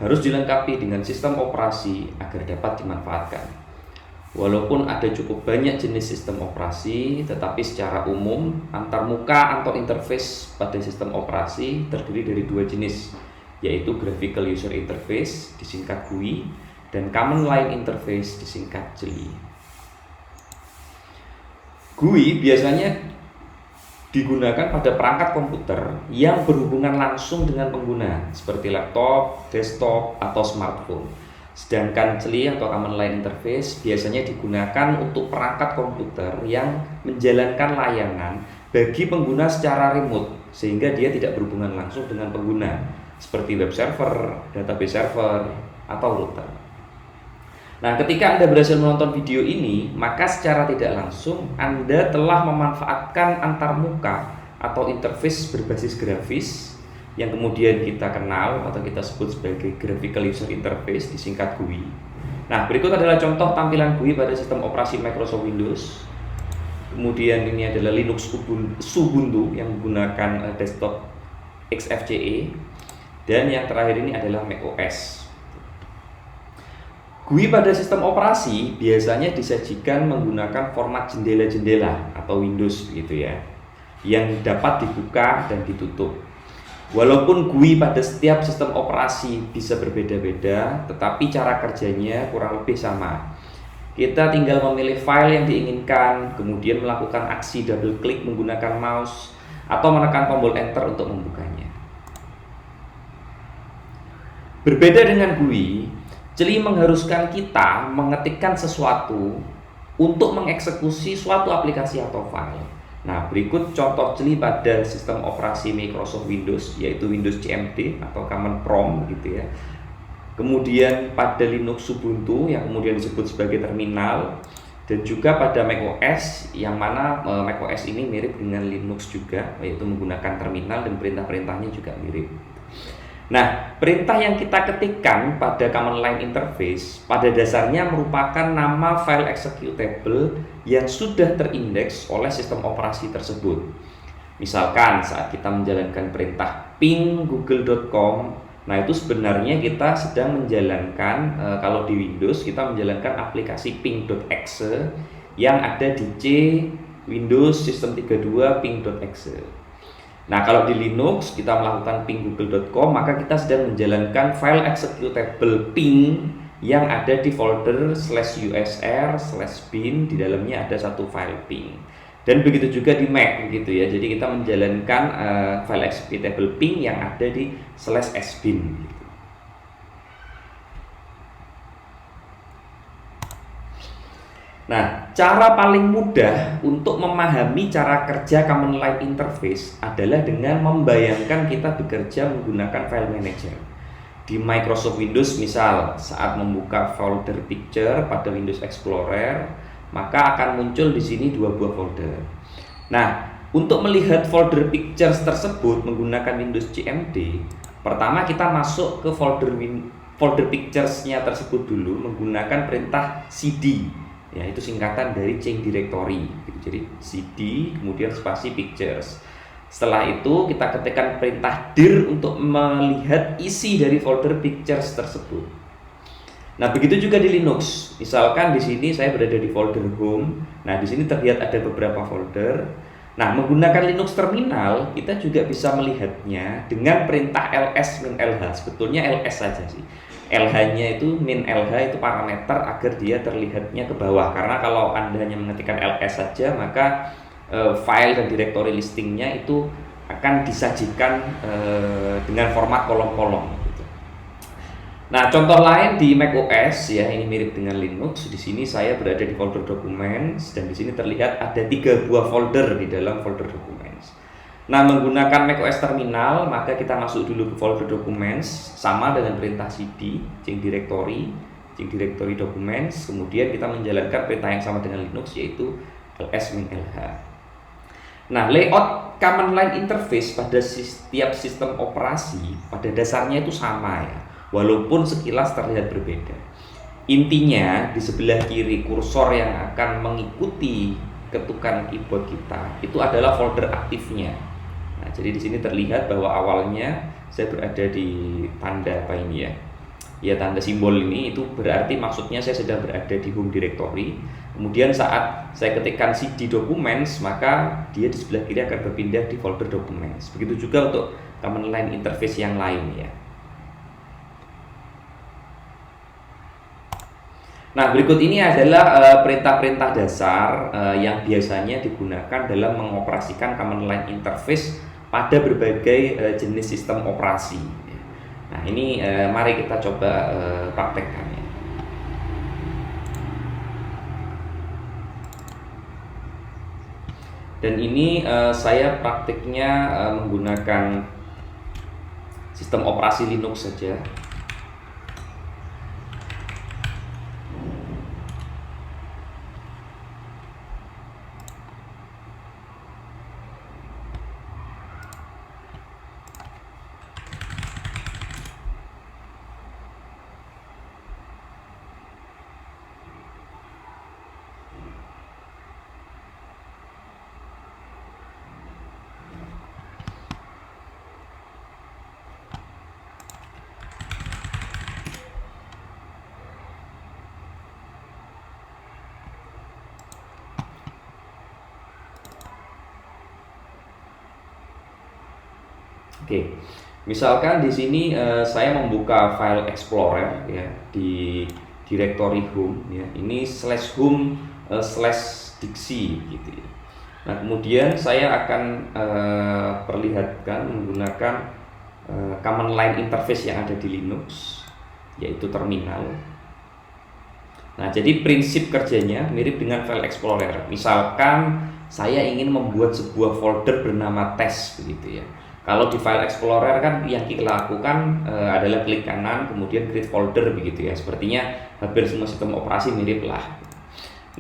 harus dilengkapi dengan sistem operasi agar dapat dimanfaatkan. Walaupun ada cukup banyak jenis sistem operasi, tetapi secara umum antarmuka atau interface pada sistem operasi terdiri dari dua jenis, yaitu Graphical User Interface disingkat GUI dan Command Line Interface disingkat JELI. GUI biasanya digunakan pada perangkat komputer yang berhubungan langsung dengan pengguna seperti laptop, desktop, atau smartphone. Sedangkan JELI atau Command Line Interface biasanya digunakan untuk perangkat komputer yang menjalankan layanan bagi pengguna secara remote sehingga dia tidak berhubungan langsung dengan pengguna seperti web server, database server, atau router. Nah, ketika Anda berhasil menonton video ini, maka secara tidak langsung Anda telah memanfaatkan antarmuka atau interface berbasis grafis yang kemudian kita kenal atau kita sebut sebagai Graphical User Interface disingkat GUI. Nah, berikut adalah contoh tampilan GUI pada sistem operasi Microsoft Windows. Kemudian ini adalah Linux Ubuntu yang menggunakan desktop XFCE, dan yang terakhir ini adalah macOS. GUI pada sistem operasi biasanya disajikan menggunakan format jendela-jendela atau Windows gitu ya, yang dapat dibuka dan ditutup. Walaupun GUI pada setiap sistem operasi bisa berbeda-beda, tetapi cara kerjanya kurang lebih sama. Kita tinggal memilih file yang diinginkan, kemudian melakukan aksi double klik menggunakan mouse, atau menekan tombol enter untuk membukanya. Berbeda dengan GUI, JELI mengharuskan kita mengetikkan sesuatu untuk mengeksekusi suatu aplikasi atau file. Nah, berikut contoh JELI pada sistem operasi Microsoft Windows, yaitu Windows CMD atau Command Prompt gitu ya. Kemudian pada Linux Ubuntu yang kemudian disebut sebagai terminal, dan juga pada macOS yang mana macOS ini mirip dengan Linux juga, yaitu menggunakan terminal dan perintah-perintahnya juga mirip. Nah, perintah yang kita ketikkan pada Command Line Interface pada dasarnya merupakan nama file executable yang sudah terindeks oleh sistem operasi tersebut. Misalkan saat kita menjalankan perintah ping google.com, nah itu sebenarnya kita sedang menjalankan, kalau di Windows kita menjalankan aplikasi ping.exe yang ada di C Windows System 32 ping.exe. Nah, kalau di Linux kita melakukan ping google.com, maka kita sedang menjalankan file executable ping yang ada di folder /usr/bin, di dalamnya ada satu file ping. Dan begitu juga di Mac gitu ya. Jadi kita menjalankan file executable ping yang ada di /sbin gitu. Nah, cara paling mudah untuk memahami cara kerja Command Line Interface adalah dengan membayangkan kita bekerja menggunakan file manager. Di Microsoft Windows misal, saat membuka folder picture pada Windows Explorer, maka akan muncul di sini dua buah folder. Nah, untuk melihat folder pictures tersebut menggunakan Windows CMD, pertama kita masuk ke folder pictures-nya tersebut dulu menggunakan perintah cd. Ya, itu singkatan dari change directory. Jadi cd kemudian spasi pictures. Setelah itu kita ketikkan perintah dir untuk melihat isi dari folder pictures tersebut. Nah, begitu juga di Linux. Misalkan di sini saya berada di folder home. Nah, di sini terlihat ada beberapa folder. Nah, menggunakan Linux terminal kita juga bisa melihatnya dengan perintah ls-lh. Sebetulnya ls saja sih. LH-nya itu -lh itu parameter agar dia terlihatnya ke bawah, karena kalau Anda hanya mengetikkan ls saja maka file dan directory listingnya itu akan disajikan dengan format kolom-kolom gitu. Nah, contoh lain di macOS ya, ini mirip dengan Linux. Di sini saya berada di folder documents dan di sini terlihat ada 3 buah folder di dalam folder documents. Nah, menggunakan macOS terminal, maka kita masuk dulu ke folder documents sama dengan perintah cd, change directory documents, kemudian kita menjalankan perintah yang sama dengan Linux, yaitu ls-lh. Nah, layout Command Line Interface pada setiap sistem operasi pada dasarnya itu sama ya, walaupun sekilas terlihat berbeda. Intinya di sebelah kiri kursor yang akan mengikuti ketukan keyboard kita itu adalah folder aktifnya. Nah, jadi di sini terlihat bahwa awalnya saya berada di tanda apa ini ya, Ya, tanda simbol ini itu berarti maksudnya saya sedang berada di home directory. Kemudian saat saya ketikkan cd documents, maka dia di sebelah kiri akan berpindah di folder documents. Begitu juga untuk command line interface yang lain ya. Nah, berikut ini adalah perintah-perintah dasar yang biasanya digunakan dalam mengoperasikan command line interface pada berbagai jenis sistem operasi. Nah, ini mari kita coba praktekkan ya. Dan ini saya praktiknya menggunakan sistem operasi Linux saja. Oke, misalkan di sini saya membuka file Explorer ya di directory home ya. Ini /home /dixie gitu ya. Nah, kemudian saya akan perlihatkan menggunakan command line interface yang ada di Linux, yaitu terminal. Nah, jadi prinsip kerjanya mirip dengan file Explorer. Misalkan saya ingin membuat sebuah folder bernama test begitu ya. Kalau di file Explorer kan yang kita lakukan adalah klik kanan kemudian create folder begitu ya. Sepertinya hampir semua sistem operasi mirip lah.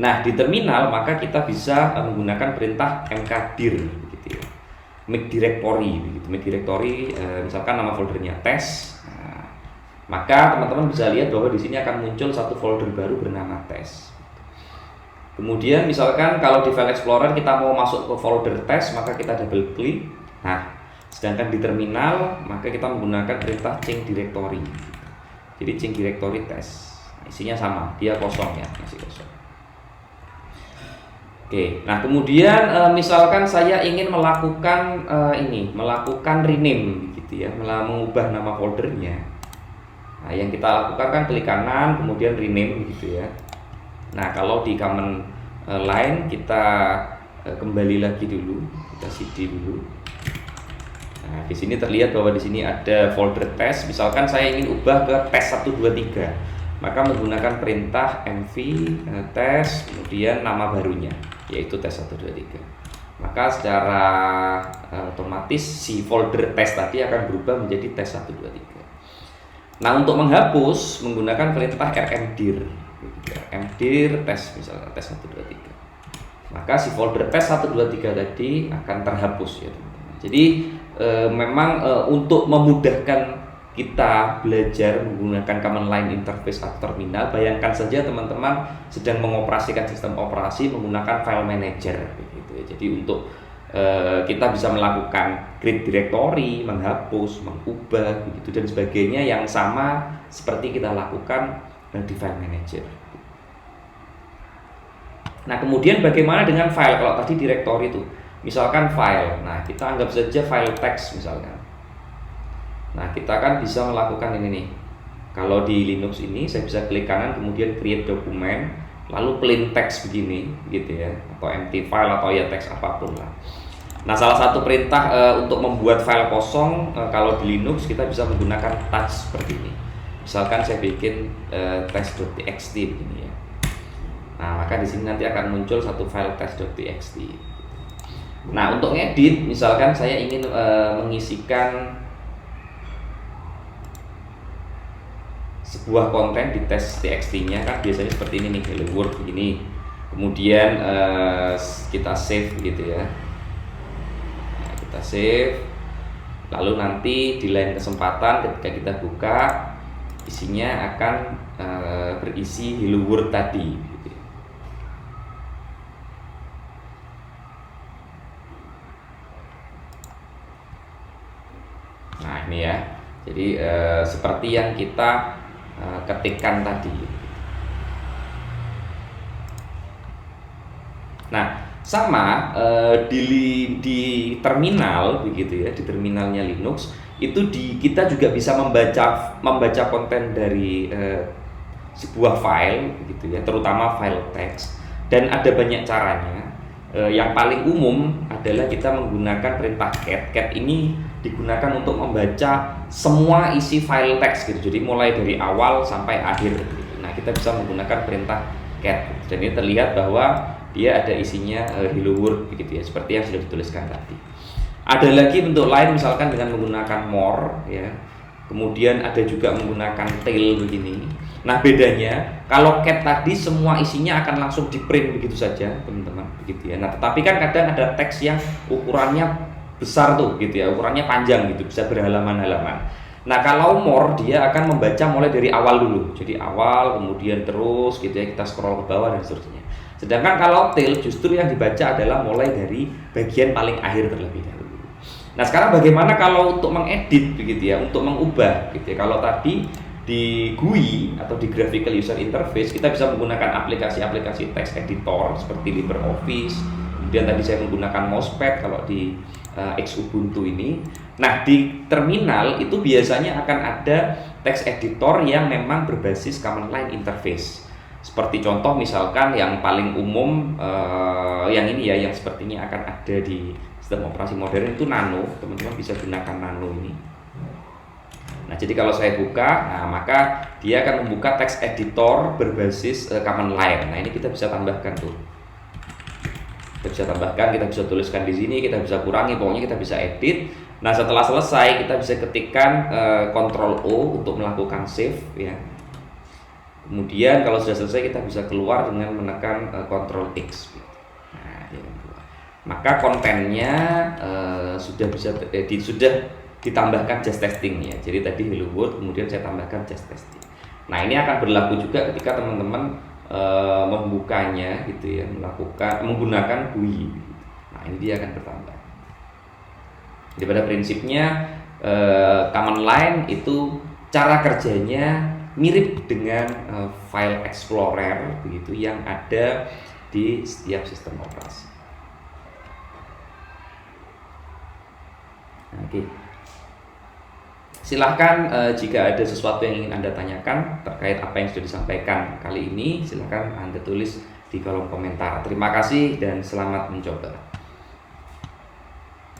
Nah, di terminal maka kita bisa menggunakan perintah mkdir begitu ya. Make directory begitu. Make directory misalkan nama foldernya test. Nah, maka teman-teman bisa lihat bahwa di sini akan muncul satu folder baru bernama test. Kemudian misalkan kalau di file Explorer kita mau masuk ke folder test, maka kita double klik. Nah, sedangkan di terminal maka kita menggunakan perintah change directory. Jadi change directory test. Isinya sama, dia kosong ya, masih kosong. Oke, nah kemudian misalkan saya ingin melakukan melakukan rename gitu ya, mengubah nama foldernya. Nah, yang kita lakukan kan klik kanan kemudian rename gitu ya. Nah, kalau di command line kita kembali lagi dulu, kita cd dulu. Nah, di sini terlihat bahwa di sini ada folder test. Misalkan saya ingin ubah ke test 123, maka menggunakan perintah mv test kemudian nama barunya yaitu test 123. Maka secara otomatis si folder test tadi akan berubah menjadi test 123. Nah, untuk menghapus menggunakan perintah rmdir. Mdir test misalnya test 123. Maka si folder test 123 tadi akan terhapus ya teman-teman. Jadi memang untuk memudahkan kita belajar menggunakan command line interface atau terminal, bayangkan saja teman-teman sedang mengoperasikan sistem operasi menggunakan file manager begitu ya. Jadi untuk kita bisa melakukan create directory, menghapus, mengubah begitu dan sebagainya yang sama seperti kita lakukan di file manager. Nah, kemudian bagaimana dengan file? Kalau tadi directory itu misalkan file, nah kita anggap saja file teks misalkan. Nah, kita kan bisa melakukan ini nih. Kalau di Linux ini saya bisa klik kanan kemudian create dokumen, lalu plain text begini gitu ya, atau empty file atau ya teks apapun lah. Nah, salah satu perintah untuk membuat file kosong kalau di Linux kita bisa menggunakan touch seperti ini. Misalkan saya bikin test.txt begini ya. Nah, maka di sini nanti akan muncul satu file test.txt. Nah, untuk ngedit, misalkan saya ingin mengisikan sebuah konten di test txt-nya kan biasanya seperti ini nih, hello world begini. Kemudian kita save gitu ya. Nah, kita save. Lalu nanti di lain kesempatan ketika kita buka, isinya akan berisi hello world tadi. Nah, ini ya. Jadi seperti yang kita ketikan tadi. Nah, sama di terminal begitu ya, di terminalnya Linux itu kita juga bisa membaca konten dari sebuah file begitu ya, terutama file teks, dan ada banyak caranya. Yang paling umum adalah kita menggunakan perintah cat. Cat ini digunakan untuk membaca semua isi file teks gitu, jadi mulai dari awal sampai akhir gitu. Nah, kita bisa menggunakan perintah cat, dan ini terlihat bahwa dia ada isinya hello world begitu ya, seperti yang sudah dituliskan tadi. Ada lagi bentuk lain, misalkan dengan menggunakan more ya. Kemudian ada juga menggunakan tail begini. Nah, bedanya kalau cat tadi semua isinya akan langsung di print begitu saja teman-teman begitu ya. Nah, tetapi kan kadang ada teks yang ukurannya besar tuh gitu ya, ukurannya panjang gitu, bisa berhalaman-halaman. Nah, kalau more dia akan membaca mulai dari awal dulu, jadi awal kemudian terus gitu ya, kita scroll ke bawah dan seterusnya. Sedangkan kalau tail justru yang dibaca adalah mulai dari bagian paling akhir terlebih dahulu. Nah, sekarang bagaimana kalau untuk mengedit begitu ya, untuk mengubah gitu ya. Kalau tadi di GUI atau di Graphical User Interface kita bisa menggunakan aplikasi-aplikasi text editor seperti LibreOffice. Kemudian tadi saya menggunakan mousepad kalau di Xubuntu ini. Nah, di terminal itu biasanya akan ada text editor yang memang berbasis command line interface. Seperti contoh misalkan yang paling umum yang ini ya, yang sepertinya akan ada di sistem operasi modern itu Nano. Teman-teman bisa gunakan Nano ini. Nah, jadi kalau saya buka, nah maka dia akan membuka text editor berbasis command line. Nah, ini kita bisa tambahkan tuh. Kita bisa tambahkan, kita bisa tuliskan di sini, kita bisa kurangi, pokoknya kita bisa edit. Nah, setelah selesai kita bisa ketikkan Ctrl O untuk melakukan save ya. Kemudian kalau sudah selesai kita bisa keluar dengan menekan Ctrl X. Nah, dia keluar. Maka kontennya sudah bisa sudah ditambahkan just testing ya. Jadi tadi hello world, kemudian saya tambahkan just testing. Nah, ini akan berlaku juga ketika teman-teman membukanya gitu ya, menggunakan GUI. Nah, ini dia akan bertambah. Jadi pada prinsipnya command line itu cara kerjanya mirip dengan file explorer begitu yang ada di setiap sistem operasi. Oke. Silahkan jika ada sesuatu yang ingin Anda tanyakan terkait apa yang sudah disampaikan kali ini, silahkan Anda tulis di kolom komentar. Terima kasih dan selamat mencoba.